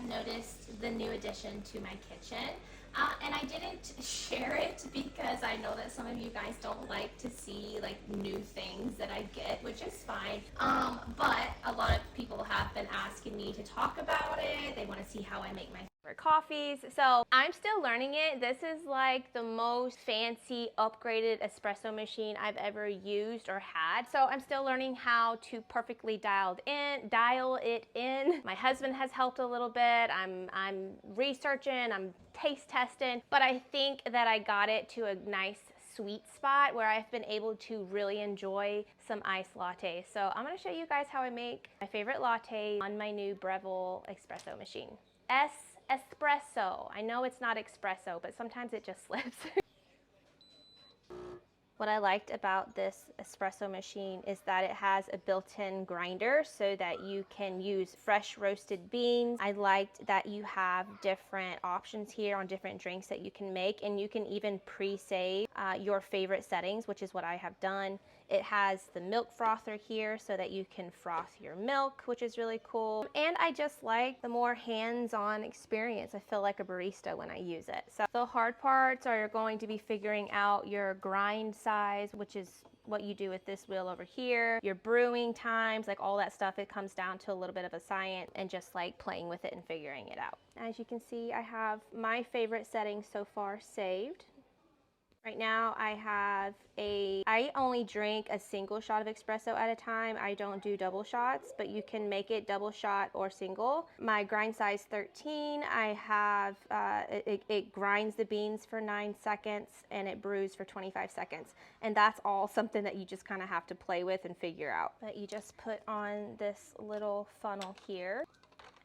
noticed the new addition to my kitchen. And I didn't share it because I know that some of you guys don't like to see like new things that I get, which is fine. But a lot of people have been asking me to talk about it. They want to see how I make my coffees. So I'm still learning it. This is like the most fancy upgraded espresso machine I've ever used or had. So I'm still learning how to perfectly dial it in. My husband has helped a little bit. I'm researching, I'm taste testing, but I think that I got it to a nice sweet spot where I've been able to really enjoy some iced lattes. So I'm going to show you guys how I make my favorite latte on my new Breville espresso machine. Espresso. I know it's not espresso, but sometimes it just slips. What I liked about this espresso machine is that it has a built-in grinder so that you can use fresh roasted beans. I liked that you have different options here on different drinks that you can make, and you can even pre-save your favorite settings, which is what I have done. It has the milk frother here so that you can froth your milk, which is really cool. And I just like the more hands-on experience. I feel like a barista when I use it. So the hard parts are going to be figuring out your grind size, which is what you do with this wheel over here, your brewing times, like all that stuff. It comes down to a little bit of a science and just like playing with it and figuring it out. As you can see, I have my favorite settings so far saved. Right now I only drink a single shot of espresso at a time. I don't do double shots, but you can make it double shot or single. My grind size 13, I have, it grinds the beans for 9 seconds and it brews for 25 seconds. And that's all something that you just kind of have to play with and figure out. But you just put on this little funnel here.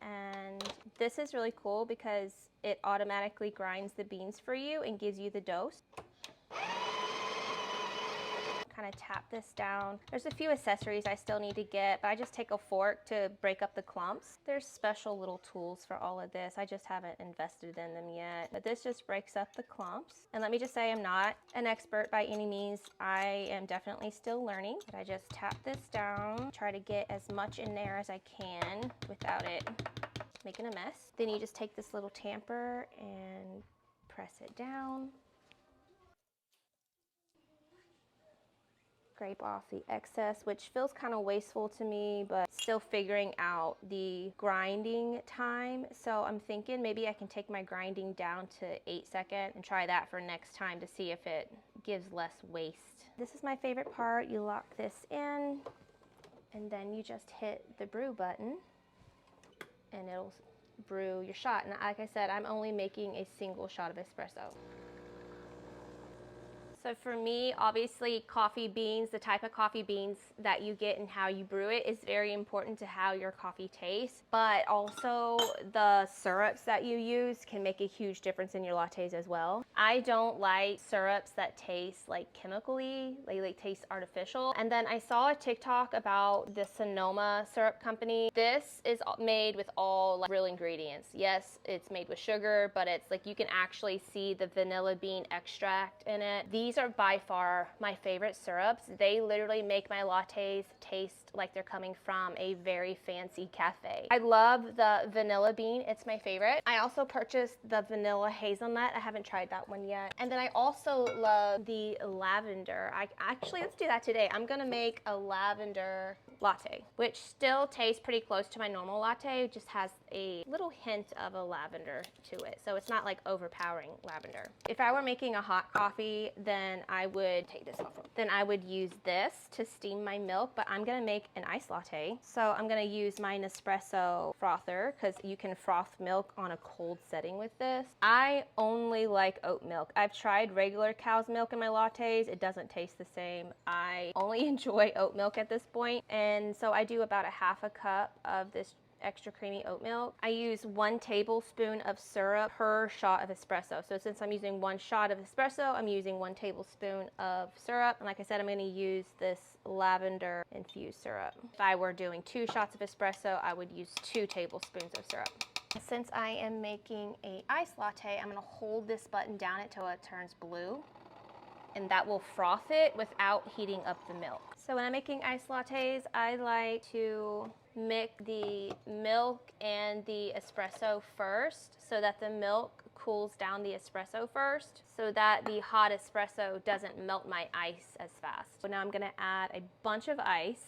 And this is really cool because it automatically grinds the beans for you and gives you the dose. Kind of tap this down. There's a few accessories I still need to get, but I just take a fork to break up the clumps. There's special little tools for all of this. I just haven't invested in them yet, but this just breaks up the clumps. And let me just say, I'm not an expert by any means. I am definitely still learning, but I just tap this down, try to get as much in there as I can without it making a mess. Then you just take this little tamper and press it down. Scrape off the excess, which feels kind of wasteful to me, but still figuring out the grinding time. So I'm thinking maybe I can take my grinding down to 8 seconds and try that for next time to see if it gives less waste. This is my favorite part. You lock this in and then you just hit the brew button and it'll brew your shot. And like I said, I'm only making a single shot of espresso. So for me, obviously coffee beans, the type of coffee beans that you get and how you brew it is very important to how your coffee tastes, but also the syrups that you use can make a huge difference in your lattes as well. I don't like syrups that taste like chemically, they taste artificial. And then I saw a TikTok about the Sonoma syrup company. This is made with all like real ingredients. Yes, it's made with sugar, but it's like you can actually see the vanilla bean extract in it. These are by far my favorite syrups. They literally make my lattes taste like they're coming from a very fancy cafe. I love the vanilla bean. It's my favorite. I also purchased the vanilla hazelnut. I haven't tried that one yet. And then I also love the lavender. Actually, let's do that today. I'm gonna make a lavender latte, which still tastes pretty close to my normal latte. It just has a little hint of a lavender to it. So it's not like overpowering lavender. If I were making a hot coffee, then I would take this off. Then I would use this to steam my milk, but I'm gonna make an iced latte. So I'm gonna use my Espresso frother because you can froth milk on a cold setting with this. I only like oat milk. I've tried regular cow's milk in my lattes. It doesn't taste the same. I only enjoy oat milk at this point. And so I do about a half a cup of this extra creamy oat milk. I use 1 tablespoon of syrup per shot of espresso. So since I'm using 1 shot of espresso, I'm using 1 tablespoon of syrup. And like I said, I'm gonna use this lavender infused syrup. If I were doing 2 shots of espresso, I would use 2 tablespoons of syrup. Since I am making a iced latte, I'm gonna hold this button down until it turns blue, and that will froth it without heating up the milk. So when I'm making iced lattes, I like to mix the milk and the espresso first so that the milk cools down the espresso first so that the hot espresso doesn't melt my ice as fast. So now I'm gonna add a bunch of ice.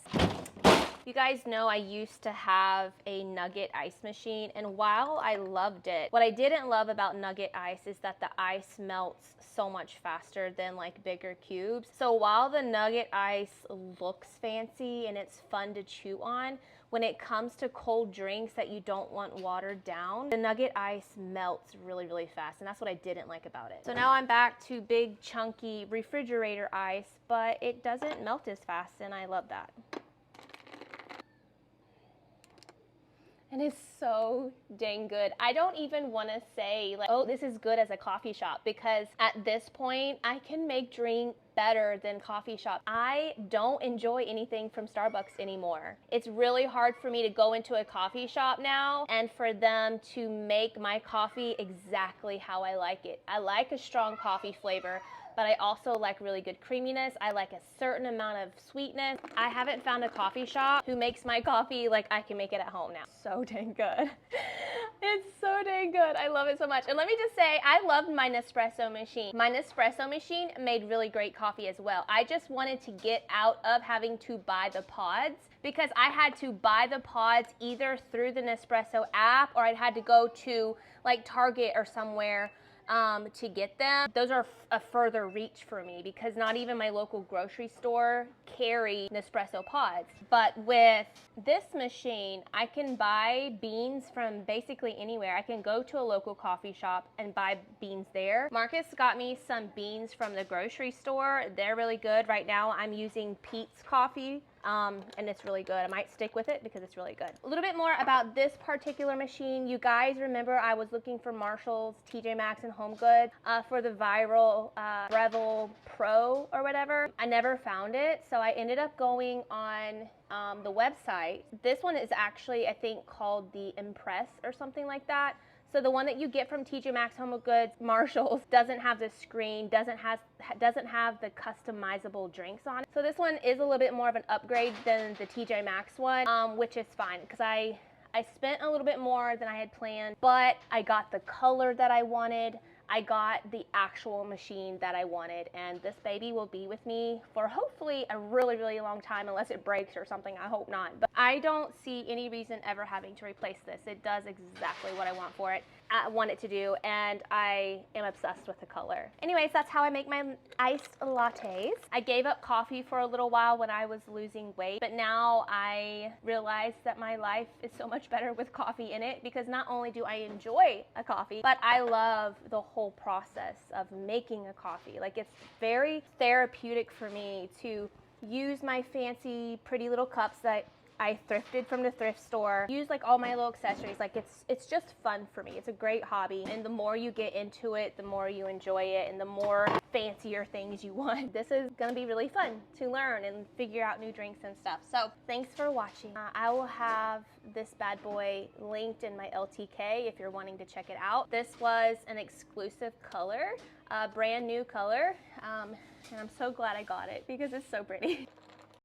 You guys know I used to have a nugget ice machine, and while I loved it, what I didn't love about nugget ice is that the ice melts so much faster than like bigger cubes. So while the nugget ice looks fancy and it's fun to chew on, when it comes to cold drinks that you don't want watered down, the nugget ice melts really, really fast, and that's what I didn't like about it. So now I'm back to big, chunky refrigerator ice, but it doesn't melt as fast, and I love that. And it's so dang good. I don't even want to say like, oh, this is good as a coffee shop, because at this point, I can make drink better than coffee shop. I don't enjoy anything from Starbucks anymore. It's really hard for me to go into a coffee shop now and for them to make my coffee exactly how I like it. I like a strong coffee flavor, but I also like really good creaminess. I like a certain amount of sweetness. I haven't found a coffee shop who makes my coffee like I can make it at home now. So dang good. It's so dang good. I love it so much. And let me just say, I loved my Nespresso machine. My Nespresso machine made really great coffee as well. I just wanted to get out of having to buy the pods, because I had to buy the pods either through the Nespresso app or I'd had to go to like Target or somewhere to get them. Those are a further reach for me because not even my local grocery store carry Nespresso pods. But with this machine, I can buy beans from basically anywhere. I can go to a local coffee shop and buy beans there. Marcus got me some beans from the grocery store. They're really good. Right now I'm using Pete's coffee. And it's really good. I might stick with it because it's really good. A little bit more about this particular machine. You guys remember I was looking for Marshalls, TJ Maxx, and Home Goods for the viral Breville Pro or whatever. I never found it, so I ended up going on the website. This one is actually, I think, called the Impress or something like that. So the one that you get from TJ Maxx, Home Goods, Marshalls doesn't have the screen, doesn't have the customizable drinks on it. So this one is a little bit more of an upgrade than the TJ Maxx one, which is fine because I spent a little bit more than I had planned, but I got the color that I wanted. I got the actual machine that I wanted, and this baby will be with me for hopefully a really, really long time, unless it breaks or something. I hope not. But I don't see any reason ever having to replace this. It does exactly what I want for it. I want it to do, and I am obsessed with the color. Anyways, that's how I make my iced lattes. I gave up coffee for a little while when I was losing weight, but now I realize that my life is so much better with coffee in it, because not only do I enjoy a coffee, but I love the whole process of making a coffee. Like, it's very therapeutic for me to use my fancy pretty little cups that I thrifted from the thrift store, use like all my little accessories. Like, it's just fun for me. It's a great hobby, and the more you get into it, the more you enjoy it, and the more fancier things you want. This is gonna be really fun to learn and figure out new drinks and stuff. So thanks for watching. I will have this bad boy linked in my LTK if you're wanting to check it out. This was an exclusive color, a brand new color, and I'm so glad I got it because it's so pretty.